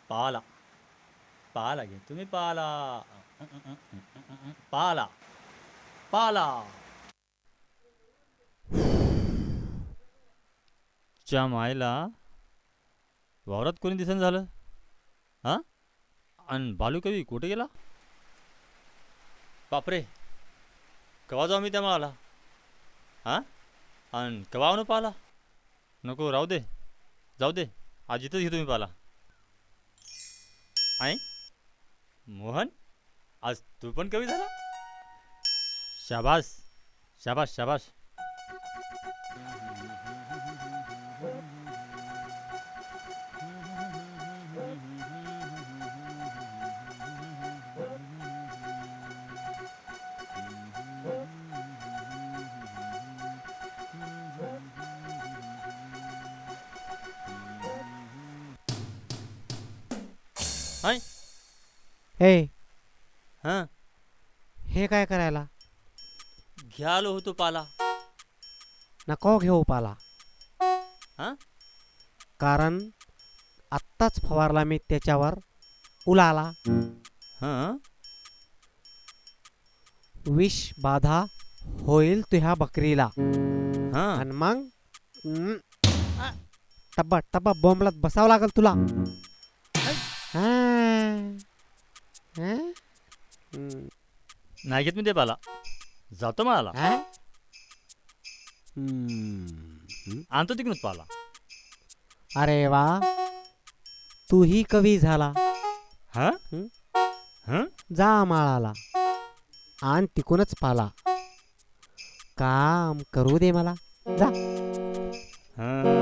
पाला पाला घे तुम्ही पाला पाला पाला च्या मायला वावरात कोणी दिसन झालं. हां आणि बालू कवी कुठे गेला. बापरे केव्हा जाऊ मी त्या माळाला. हां आणि केव्हा आणू पाला. नको राहू दे जाऊ दे आज इथंच घेतो मी पाला. आई मोहन आज तू पण कवी झाला. शाबास शाबास शाबास. हाय हे हां हे काय करायला. घ्यालो होतो पाला. नको घेऊ पाला. हां कारण आत्ताच फवारला मी त्याच्यावर उलाला. हां विष बाधा होईल तुझ्या बकरीला. हां आणि मग टब्बा टब्बा बोंबलात बसावं लागल तुला. हां. हां? नाही घेत मी ते पाला. जातो मला हां? आणतो तिकडूनच पाला. अरे वा तूही कवी झाला. हां हं? हां जा माळाला आण तिकूनच पाला. काम करू दे मला. जा. हां